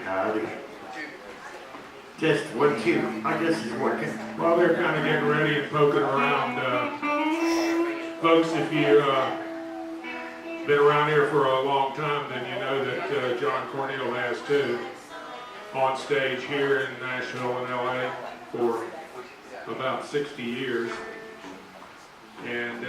Howdy. Just 1, 2. I guess it's working. While they're kind of getting ready and poking around, folks, if you've been around here for a long time, then you know that Jon Corneal has too, on stage here in Nashville and LA for about 60 years. And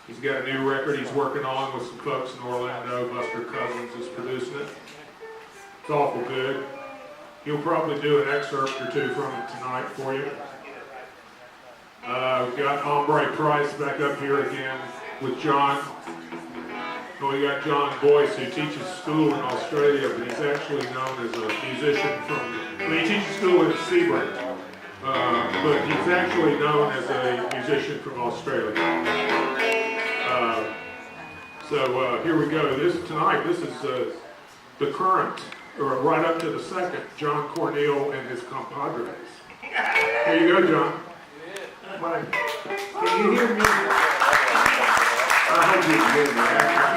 he's got a new record he's working on with some folks in Orlando. Buster Cousins is producing it. It's awful good. He'll probably do an excerpt or two from it tonight for you. We've got Hombre Price back up here again with Jon. We got Jon Bois, who teaches school in Australia, but he's actually known as a musician he teaches school in Sebring, but he's actually known as a musician from Australia. So here we go. This is the current, or right up to the second, Jon Corneal and his compadres. Here you go, Jon. Can you hear me? I hope you can hear me. I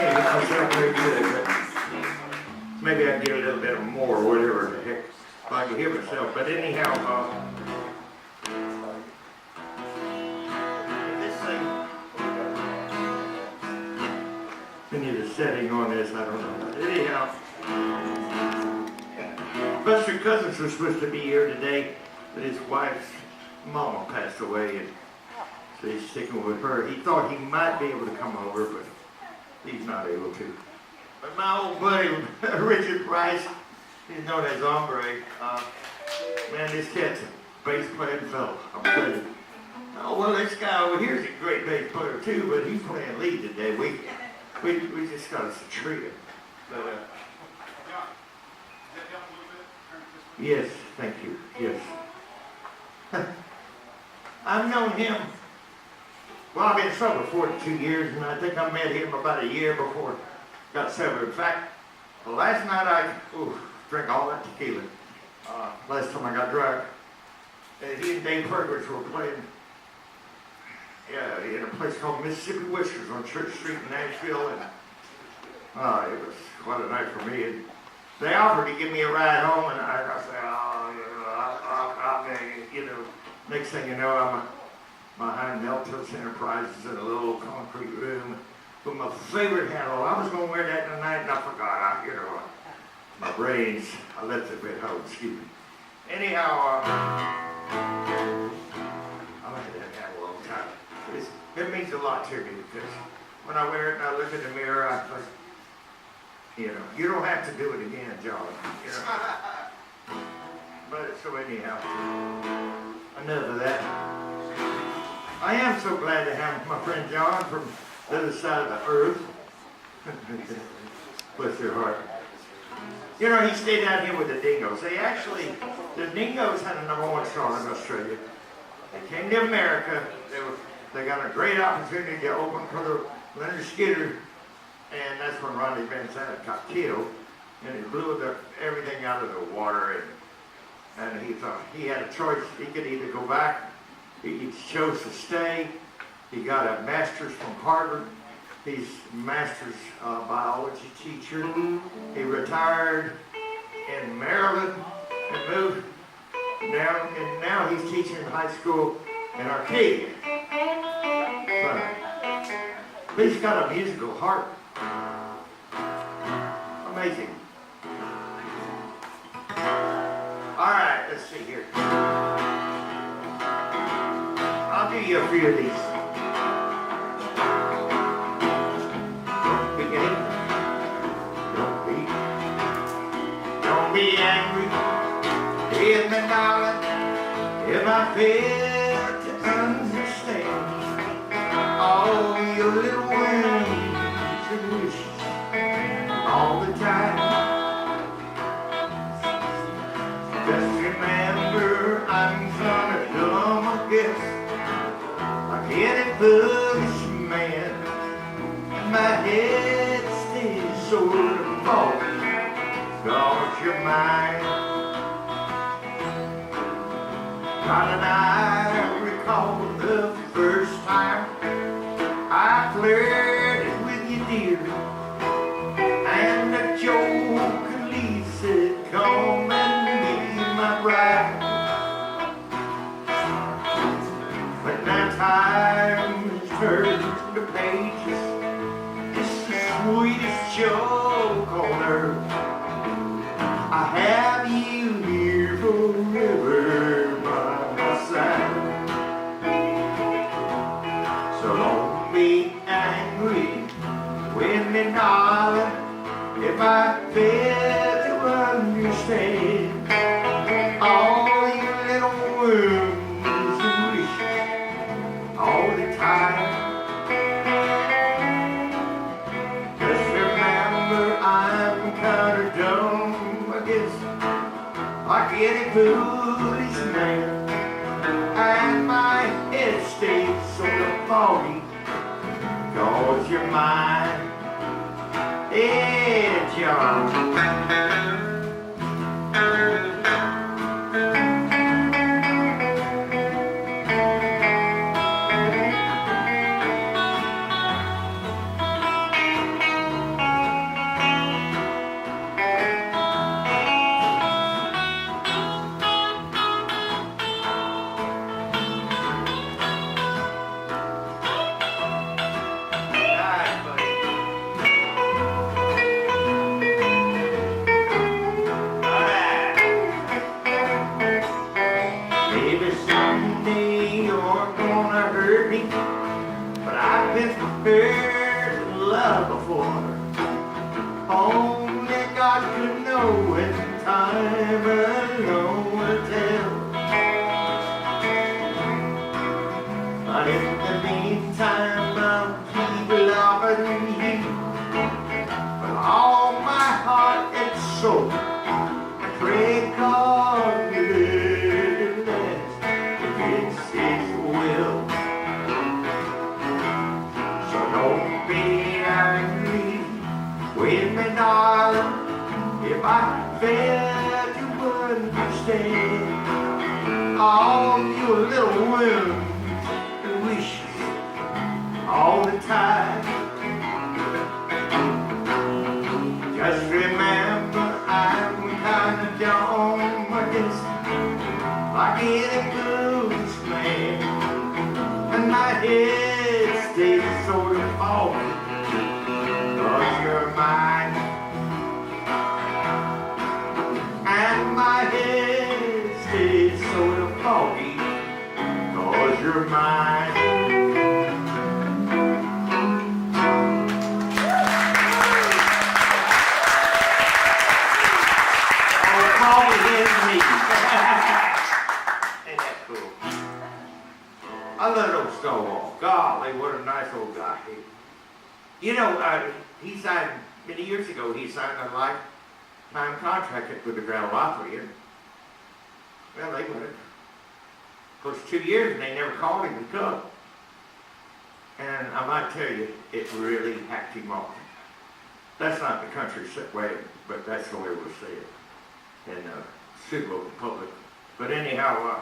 can't hear myself very good, but maybe I can get a little bit more or whatever the heck if I can hear myself. But anyhow, this thing, I need a setting on this, I don't know. But anyhow, Buster Cousins was supposed to be here today, but his wife's mama passed away, and so he's sticking with her. He thought he might be able to come over, but he's not able to. But my old buddy, Richard Price, he's known as Hombre. Man, this cat's a bass playing fellow, I'm telling you. Oh, well, this guy over here is a great bass player too, but he's playing lead today. We just got us a trio. But, yes, thank you, yes. I've known him, well, I've been sober 42 years, and I think I met him about a year before I got sober. In fact, last night I drank all that tequila. Last time I got drunk, he and Dave Perkins were playing in a place called Mississippi Whiskers on Church Street in Nashville, and it was quite a night for me. And they offered to give me a ride home, and I said, next thing you know, I'm behind Meltil's Enterprises in a little concrete room with my favorite hat on. I was going to wear that tonight, and I forgot. My brains, I left it at home, excuse me. Anyhow, I've had that hat a long time. It means a lot to me, because when I wear it and I look in the mirror, I think, you don't have to do it again, John. But so anyhow, enough of that. I am so glad to have my friend Jon from the other side of the earth. Bless your heart. He stayed out here with the Dingoes. The Dingoes had a #1 song in Australia. They came to America. They got a great opportunity to open for the Leonard Skinner, and that's when Ronnie Van Zant got killed, and he blew everything out of the water, and he thought he had a choice. He could either go back. He chose to stay. He got a master's from Harvard. He's a master's biology teacher. He retired in Maryland and moved down, and now he's teaching in high school in Arcadia. But he's got a musical heart. Amazing. All right, let's see here. I'll do you a few of these. Don't be angry, hit me, darling, if I fail to understand all your little whims and wishes all the time. Just remember, I'm gonna dumb, I guess, like any foolish man. My head stays sort of foggy, 'cause you're mine. God, and I recall the first time I flirted time has turned the pages. It's the sweetest joke on earth. I have you here forever by my side. So don't be angry with me, darling, if I fail to understand all your little wounds and wishes all the time. Just remember I'm kind of dumb, I guess, like any foolish man, and my head stays sort of foggy, 'cause you're mine. Hey, John. Maybe someday you're gonna hurt me, but I've been prepared to love before. Only God could know when time alone will tell. But in the meantime, I'll keep loving you with all my heart and soul. I pray God will last if it's His will. So don't be angry with me, darling, if I fail to understand all your little wounds and wishes all the time. Just remember I'm kind of dumb, I guess, like any blues man, and my head stays sort of foggy, 'cause you're mine. And my head stays sort of foggy, 'cause you're mine. Ain't that cool? I love old Stonewall. Golly, what a nice old guy he is. You know, he signed, many years ago, he signed a lifetime contract with the Grand Ole Opry, and, well, they went, of course, 2 years, and they never called him to come. And I might tell you, it really hacked him off. That's not the country way, but that's the way we'll say it. And suitable to the public. But anyhow,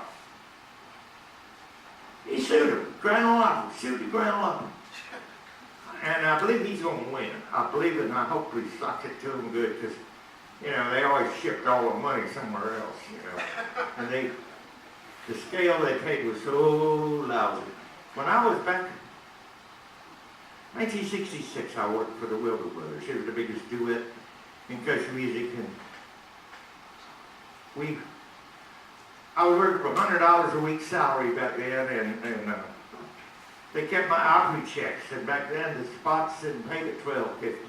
he sued him. Grand Ole Opry, sued the Grand Ole Opry. And I believe he's going to win. I believe it, and I hope we sock it to him good, because, you know, they always shipped all the money somewhere else, you know. And the scale they paid was so lousy. When I was back in 1966, I worked for the Wilbur Brothers. They were the biggest duet in country music, and I was working for $100 a week salary back then, and they kept my Opry checks, and back then the spots didn't pay at $12.50.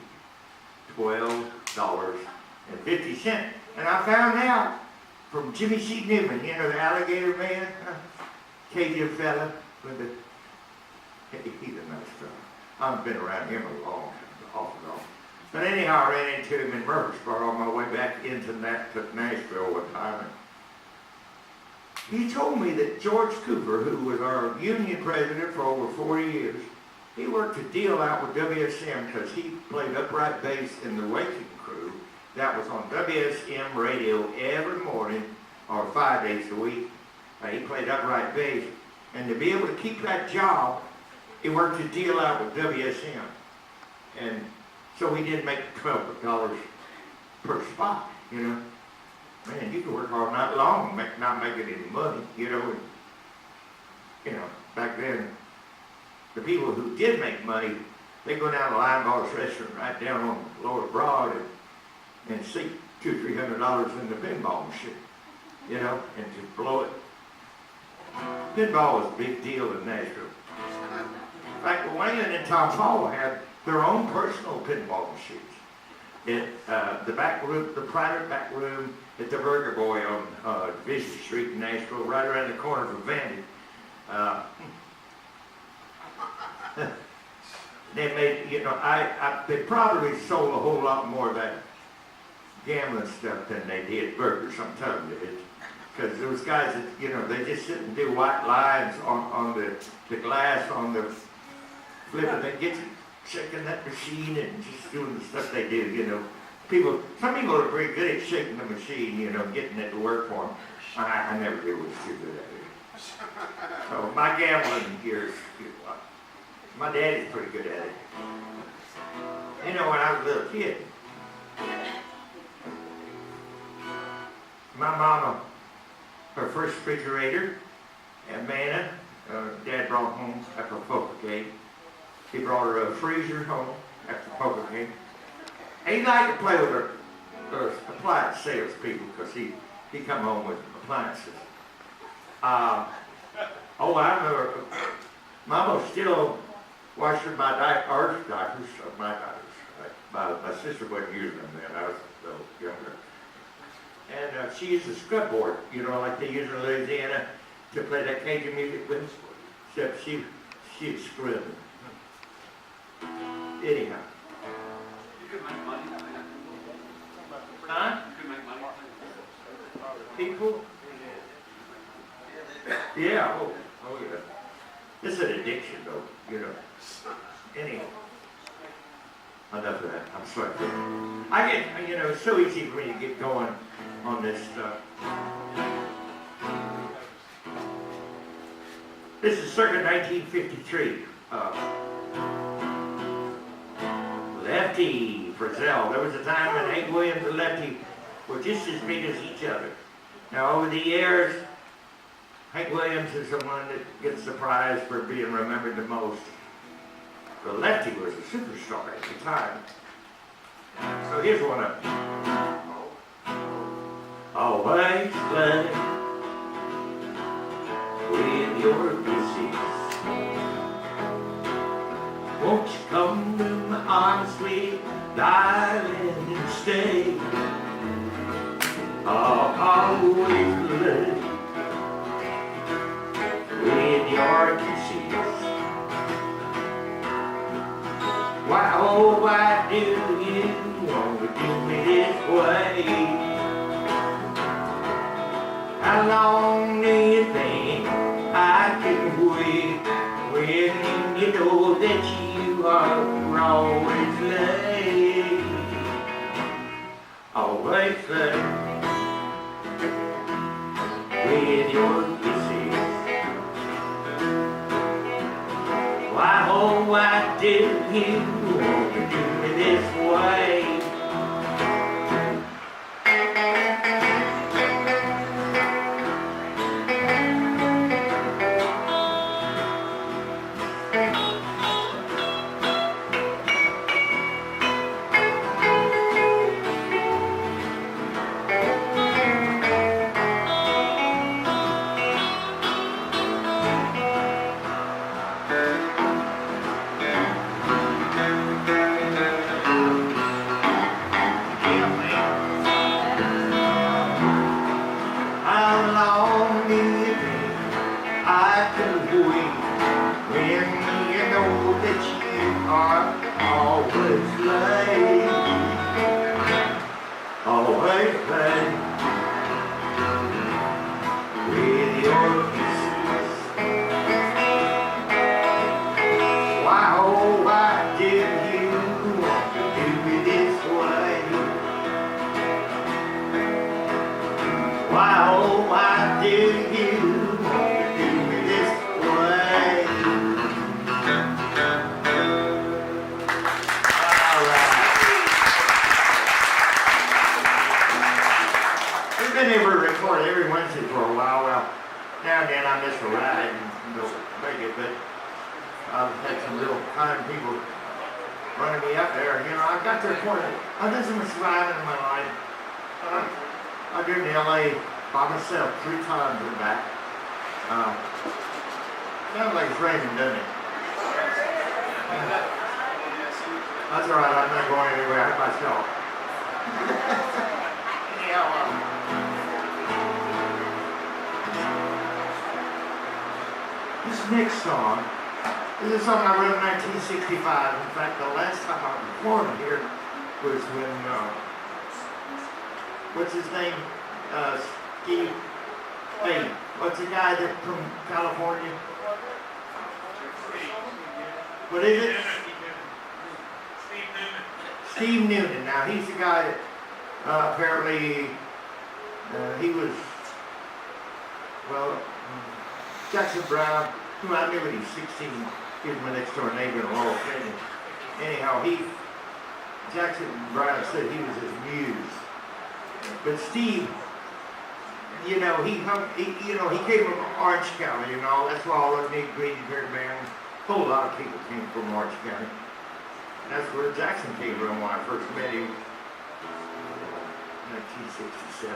$12.50. And I found out from Jimmy C. Newman, you know, the alligator man, Cajun fella, with the, he's a nice fella. I've been around him a long time, off and on. But anyhow, I ran into him in Murfreesboro on my way back into Nashville one time. And he told me that George Cooper, who was our union president for over 40 years, he worked a deal out with WSM because he played upright bass in the Waking Crew that was on WSM radio every morning or 5 days a week. He played upright bass. And to be able to keep that job, he worked a deal out with WSM. And so we did make $12 per spot, you know. Man, you could work all night long and not making any money, you know. And, you know, back then, the people who did make money, they go down to Linebar's restaurant right down on Lower Broad and sink $200-300 in the pinball machine, you know, and just blow it. Pinball was a big deal in Nashville. In fact, Wayland and Tom Paul had their own personal pinball machines. The back room, the private back room at the Burger Boy on Division Street in Nashville, right around the corner from Vandy. They made, you know, they probably sold a whole lot more of that gambling stuff than they did burgers. I'm telling you, because those guys that, you know, they just sit and do white lines on the glass on the flip, and they get you shaking that machine and just doing the stuff they do, you know. Some people are very good at shaking the machine, you know, getting it to work for them. I never did was too good at it. So my gambling years, my daddy's pretty good at it. You know, when I was a little kid, my mama, her first refrigerator at Mana, Dad brought home after a poker game. He brought her a freezer home after the poker game. And he liked to play with her appliance salespeople because he come home with appliances. I remember Mama still washing my diapers of my diapers. Right? My sister wasn't using them then. I was a little younger. And she used a scrub board, you know, like they use in Louisiana to play that Cajun music with. Except she'd scrub them. Anyhow. You could make money. Huh? You could make money. People? Yeah, oh yeah. It's an addiction though, you know. Anyhow. Enough of that. I'm sorry. I get, you know, it's so easy for me to get going on this stuff. This is circa 1953. Lefty Frizzell. There was a time when Hank Williams and Lefty were just as big as each other. Now, over the years, Hank Williams is the one that gets the prize for being remembered the most. But Lefty was a superstar at the time. So here's one of them. Always play with your kisses. Won't you come to my arms, sweet darling, and stay? I'll always play with your kisses. Why, oh, why do you want to do me this way? How long do you think I can wait when you know that you are always late? Always late with your kisses. Why, oh, why do you want to do me this way? Been able to record every Wednesday for a while. Well, now and then I miss a ride and don't make it, but I've had some real kind people running me up there. You know, I got to a point, I've done some surviving in my life. I've driven to LA by myself 3 times and back. Sounds like it's raining, doesn't it? That's all right, I'm not going anywhere. I have myself. Anyhow, this next song is a song I wrote in 1965. In fact, the last time I performed here was when, what's his name? Steve, hey, what's the guy that from California? What is it? Steve Noonan. Now, he's the guy that apparently, he was, well, Jackson Brown, who I knew when he was 16, he was my next door neighbor in Laurel Canyon. Anyhow, Jackson Brown said he was his muse. But Steve, you know, he came from Orange County, you know, that's why all of me green-haired man, a whole lot of people came from Orange County. That's where Jackson came from when I first met him in 1967.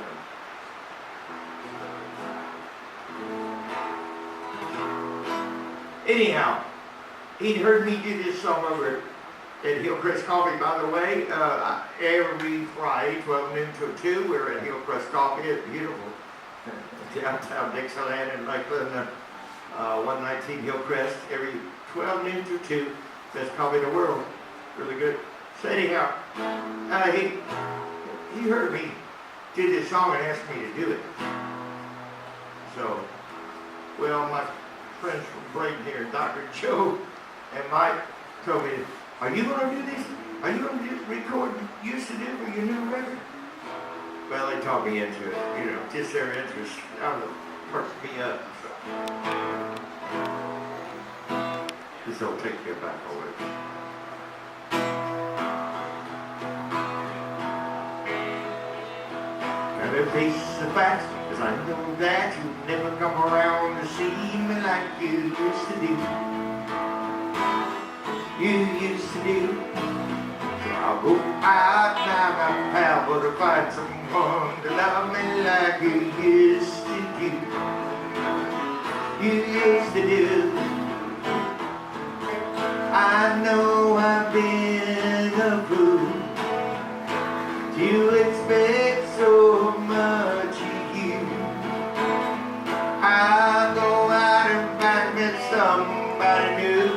Anyhow, he'd heard me do this song over at Hillcrest Coffee, by the way. Every Friday, 12 noon till 2, we're at Hillcrest Coffee. It's beautiful. Downtown Dixieland in Lakeland, 119 Hillcrest. Every 12 noon till 2, best coffee in the world. Really good. So anyhow, he heard me do this song and asked me to do it. So, well, my friends from Braden here, Dr. Joe and Mike told me, are you going to do this? Are you going to record you used to do for your new record? Well, they taught me into it, you know, just their interest. Perked me up. So. This will take me back a way. Gotta face the facts, 'cause I know that you never come around to see me like you used to do. You used to do. So I'll go out now, my pal, but to find someone to love me like you used to do. You used to do. I know I've been a fool. You expect so much of you. I'll go out and find me somebody new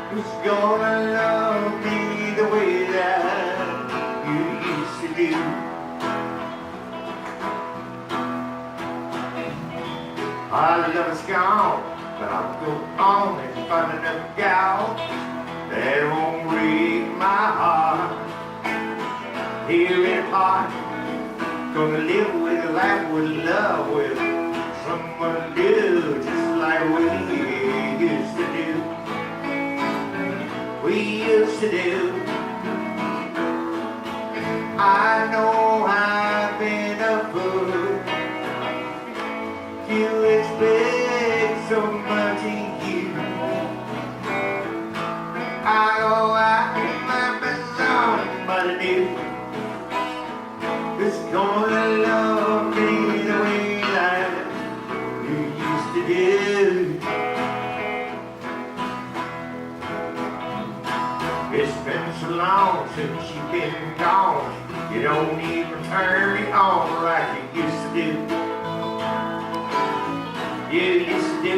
who's gonna love me the way that you used to do. Our love is gone, but I'll go on and find another gal that won't break my heart. Here in a park, gonna live with, laugh with, love with someone new, just like we used to do. We used to do. I know I've been a fool. You expect so much of you. I go out and find me somebody new who's gonna love me the way that you used to do. It's been so long since you've been gone. You don't even turn me on like you used to do. You used to do.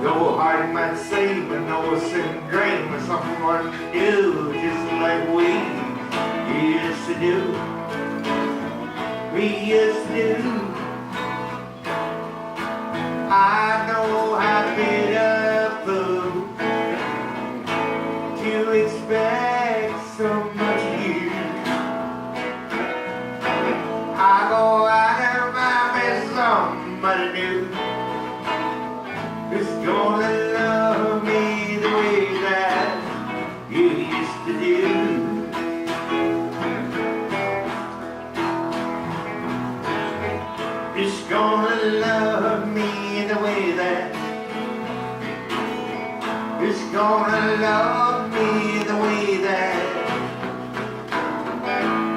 Go hard and might say, but no sin dream of someone new, just like we used to do. We used to do. I know I've been a fool to expect so much of you. I go out and find me somebody new who's gonna love me the way that you used to do. Who's gonna love me the way that gonna love me the way that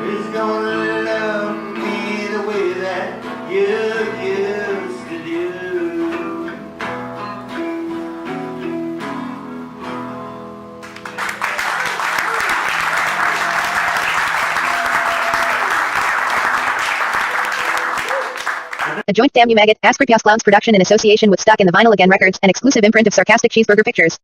he's gonna love me the way that you used to do. A joint damn you maggot, Asperpios Clowns production in association with Stuck in the Vinyl Again Records, an exclusive imprint of Sarcastic Cheeseburger Pictures.